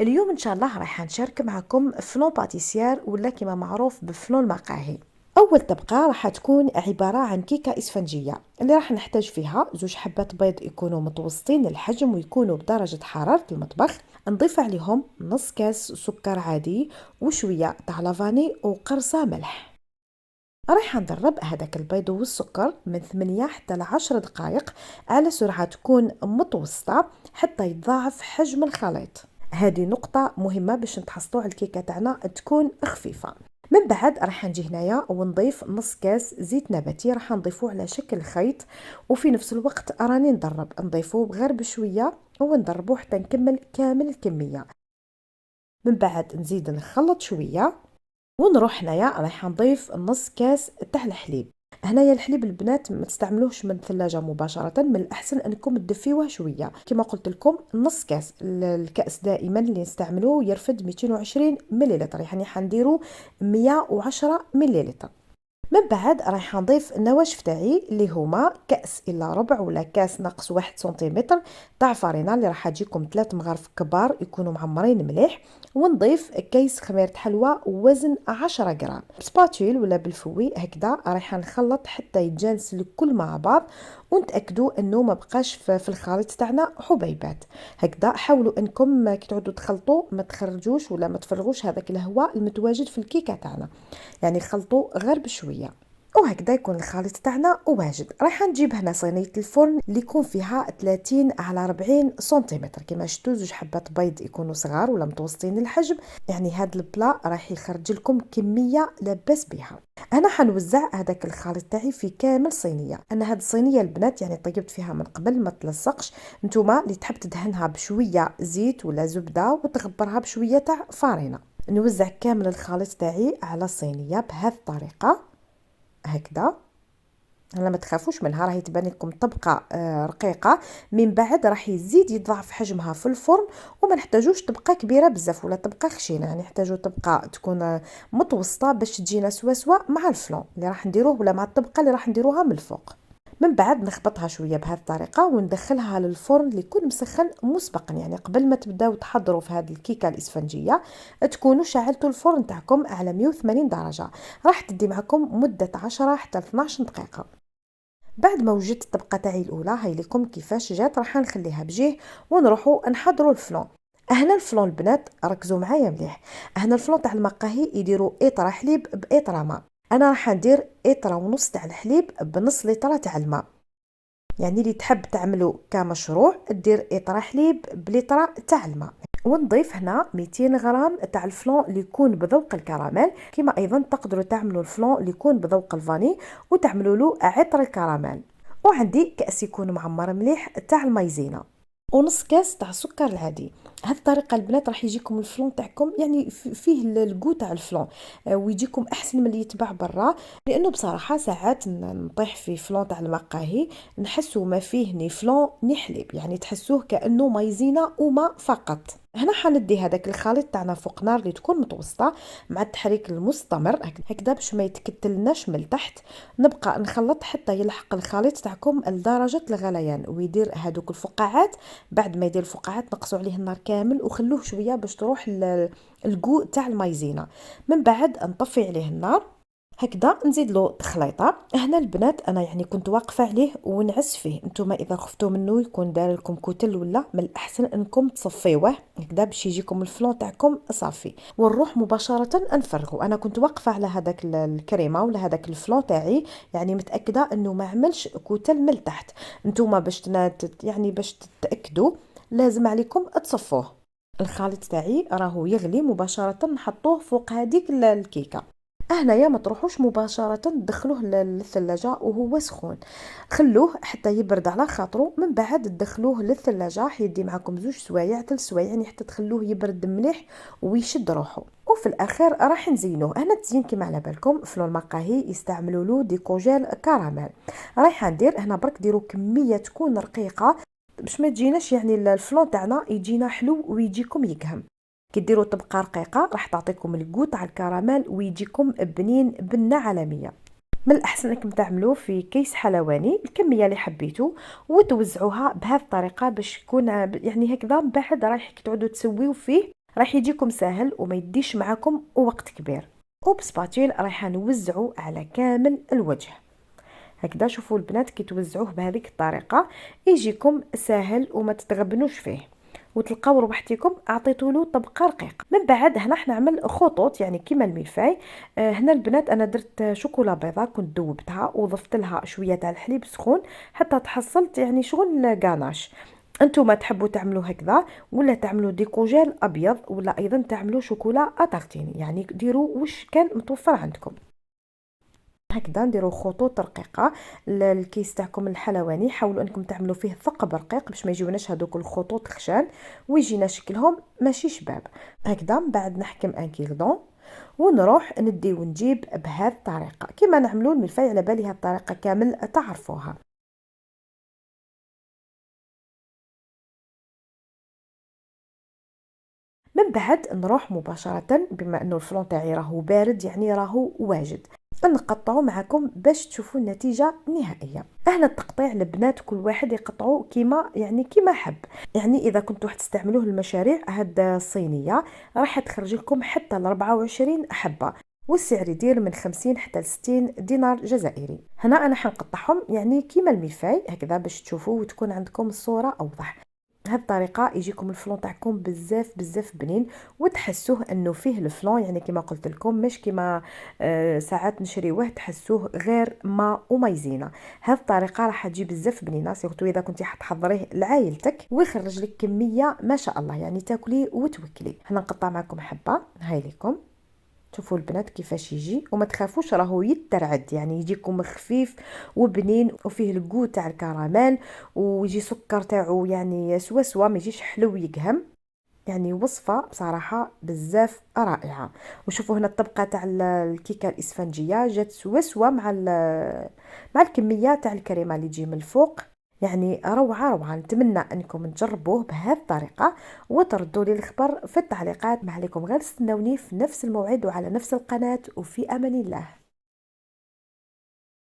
اليوم ان شاء الله راح نشارك معكم فلون باتيسير ولا كما معروف بفلون المقاهي. اول طبقه راح تكون عباره عن كيكه اسفنجيه اللي راح نحتاج فيها زوج حبات بيض يكونوا متوسطين الحجم ويكونوا بدرجه حراره المطبخ. نضيف عليهم نص كاس سكر عادي وشويه تاع لافاني وقرصه ملح. راح ندرب هذاك البيض والسكر من 8 حتى ل 10 دقائق على سرعة تكون متوسطة حتى يتضاعف حجم الخليط. هذه نقطة مهمة باش نتحصلوا على الكيكة تاعنا تكون خفيفة. من بعد راح نجي هنايا ونضيف نص كاس زيت نباتي راح نضيفوه على شكل خيط، وفي نفس الوقت راني ندرب نضيفوه غير بشوية ونضربوه حتى نكمل كامل الكمية. من بعد نزيد نخلط شوية ونروح هنايا راح نضيف نص كاس تاع الحليب. هنايا الحليب البنات ما تستعملوش من الثلاجه مباشره، من الاحسن انكم تدفيوه شويه. كما قلت لكم نص كاس، الكاس دائما اللي نستعملوه يرفد 220 مليلتر، يعني حنديروا 110 مليلتر. من بعد راح نضيف النواشف تاعي اللي هما كاس الا ربع ولا كاس ناقص 1 سنتيمتر تاع فرينه اللي راح تجيكم 3 مغارف كبار يكونوا معمرين مليح. ونضيف كيس خميره حلوى وزن 10 غرام. بسباتيل ولا بالفوي هكذا راح نخلط حتى يتجانس الكل مع بعض، ونتاكدوا انه ما بقاش في الخليط تاعنا حبيبات. هكذا حاولوا انكم كي تعودوا تخلطوا ما تخرجوش ولا ما تفرغوش هذاك الهواء المتواجد في الكيكه تاعنا، يعني خلطوا غير بشويه. وهكذا يكون الخليط تاعنا واجد. راح نجيب هنا صينيه الفرن اللي يكون فيها 30 على 40 سنتيمتر. كما شفتوا زوج حبات بيض يكونوا صغار ولا متوسطين الحجم، يعني هذا البلا راح يخرج لكم كميه لاباس بها. انا حنوزع هذاك الخليط تاعي في كامل صينيه. انا هاد الصينيه البنات يعني طيبت فيها من قبل ما تلصقش. نتوما اللي تحب تدهنها بشويه زيت ولا زبده وتغبرها بشويه تاع فرينه. نوزع كامل الخليط تاعي على الصينيه بهذه الطريقه هكذا. هلا ما تخافوش منها، راهي تبان لكم طبقه رقيقه. من بعد راح يزيد يضاعف حجمها في الفرن، وما نحتاجوش طبقه كبيره بزاف ولا طبقه خشينه، يعني نحتاجو طبقه تكون متوسطه باش تجينا سوا مع الفلون اللي راح نديروه ولا مع الطبقه اللي راح نديروها من الفوق. من بعد نخبطها شويه بهذه الطريقه وندخلها للفرن اللي يكون مسخن مسبقا، يعني قبل ما تبداو تحضروا في هذه الكيكه الاسفنجيه تكونوا شعلتوا الفرن تاعكم على 180 درجه. راح تدي معكم مده 10 حتى 12 دقيقه. بعد ما وجدت الطبقه تاعي الاولى هاي لكم كيفاش جات، راح نخليها بجيه ونروحوا نحضروا الفلون. هنا الفلون البنات ركزوا معايا مليح، هنا الفلون تاع المقاهي يديروا اطره حليب باطره ماء. انا راح ندير اطره ونص تاع الحليب بنص لتره تاع الماء، يعني اللي تحب تعملوا كمشروع دير اطره حليب بلتره تاع الماء. ونضيف هنا 200 غرام تاع الفلون اللي يكون بذوق الكراميل. كما ايضا تقدروا تعملوا الفلون اللي يكون بذوق الفاني وتعملوا له عطر الكراميل. وعندي كاس يكون معمر مليح تاع المايزينا ونص كاس تاع السكر العادي. هذه الطريقه البنات راح يجيكم الفلون تاعكم يعني فيه الكو تاع الفلون، ويجيكم احسن من اللي يتباع برا. لانه بصراحه ساعات نطيح في فلون تاع المقاهي نحسوا ما فيه ني فلون ني حليب، يعني تحسوه كانه مايزينا وما فقط. هنا حندي هذاك الخليط تاعنا فوق نار اللي تكون متوسطه مع التحريك المستمر هكذا باش ما يتكتلناش من تحت. نبقى نخلط حتى يلحق الخليط تاعكم لدرجه الغليان ويدير هذوك الفقاعات. بعد ما يدير الفقاعات نقصوا عليه النار كامل وخلوه شويه باش تروح الكو تاع المايزينا. من بعد نطفي عليه النار هكذا نزيد له تخليطه. هنا البنات انا يعني كنت واقفه عليه ونعس فيه. نتوما اذا خفتوا منه يكون دار لكم كتل ولا من الاحسن انكم تصفيوه هكذا باش يجيكم الفلون تاعكم صافي. ونروح مباشره نفرغه. انا كنت واقفه على هذاك الكريمه ولا هذاك الفلون تاعي، يعني متاكده انه ما عملش كتل من تحت. نتوما باش يعني باش تتاكدوا لازم عليكم تصفوه. الخليط تاعي راهو يغلي مباشره نحطوه فوق هذيك الكيكه. هنايا ما تروحوش مباشره تدخلوه للثلاجه وهو سخون، خلوه حتى يبرد على خاطره. من بعد تدخلوه للثلاجه حيدي معكم 2 سوايع 3 سوايع، يعني حتى تخلوه يبرد مليح ويشد روحه. وفي الاخر راح نزينوه. هنا التزيين كما على بالكم فلون المقاهي يستعملوا له ديكوجيل كراميل. رايحه ندير هنا برك ديروا كميه تكون رقيقه باش ما تجيناش يعني الفلون تاعنا يجينا حلو ويجيكم يقهم. كي ديروا طبقه رقيقه راح تعطيكم الكو تاع الكراميل ويجيكم بنين بنه عالميه. من الاحسن انكم تعملوه في كيس حلواني الكميه اللي حبيتوا وتوزعوها بهذه الطريقه باش يكون يعني هكذا. من بعد رايح تعودوا تسويو فيه راح يجيكم سهل وما يديش معاكم وقت كبير. وبسباتيل راح نوزعه على كامل الوجه هكذا. شوفوا البنات كي توزعوه بهذيك الطريقه يجيكم سهل وما تتغبنوش فيه، وتلقاو روحتكم اعطيتوا له طبقه رقيقه. من بعد هنا راح نعمل خطوط يعني كيما الملفاي. هنا البنات انا درت شوكولا بيضاء كنت ذوبتها وضفت لها شويه تاع الحليب سخون حتى تحصلت يعني شغل غاناش. انتم تحبوا تعملوا هكذا ولا تعملوا ديكوجيل ابيض ولا ايضا تعملوا شوكولا اتارتيني، يعني ديروا واش كان متوفر عندكم. هكذا نديروا خطوط رقيقه. الكيس تاعكم الحلواني حاولوا انكم تعملوا فيه ثقب رقيق باش ما يجيوناش هذوك الخطوط خشان ويجينا شكلهم ماشي شباب. هكذا من بعد نحكم ان كيردون ونروح ندي ونجيب بهذه الطريقه كما نعملوا الملفاي، على بالي هذه الطريقه كامل تعرفوها. من بعد نروح مباشرة بما انه الفلون تاعي راهو بارد يعني راهو واجد نقطعه معكم باش تشوفوا النتيجة النهائية. اهنا التقطيع البنات كل واحد يقطعه كيما يعني كيما حب. يعني اذا كنتوا تستعملوه المشاريع هاد الصينية راح تخرج لكم حتى ل 24 حبة، والسعر يدير من 50 حتى ل 60 دينار جزائري. هنا انا حنقطعهم يعني كيما الملفاي هكذا باش تشوفوا وتكون عندكم الصورة اوضح. بهذه الطريقه يجيكم الفلون تاعكم بزاف بنين وتحسوه انه فيه الفلون يعني كما قلت لكم مش كما ساعات نشريوه تحسوه غير ما ومايزينا. هذه الطريقه راح تجي بزاف بنينه سيرتو اذا كنتي حتحضريه لعائلتك ويخرج لك كميه ما شاء الله يعني تاكلي وتوكلي. هنا نقطع معكم حبه هاي لكم شوفوا البنات كيفاش يجي وما تخافوش راهو يترعد يعني يجيكم خفيف وبنين وفيه الكو تاع الكراميل ويجي سكر تاعو يعني سوا ما يجيش حلو يقهم. يعني وصفه بصراحه بزاف رائعه. وشوفوا هنا الطبقه تاع الكيكه الاسفنجيه جات سوا مع الكميه تاع الكريمه اللي تجي من الفوق. يعني روعة. نتمنى أنكم تجربوه بهذه الطريقة وتردوا لي الخبر في التعليقات. ما عليكم غير تستنوني في نفس الموعد وعلى نفس القناة، وفي أمان الله.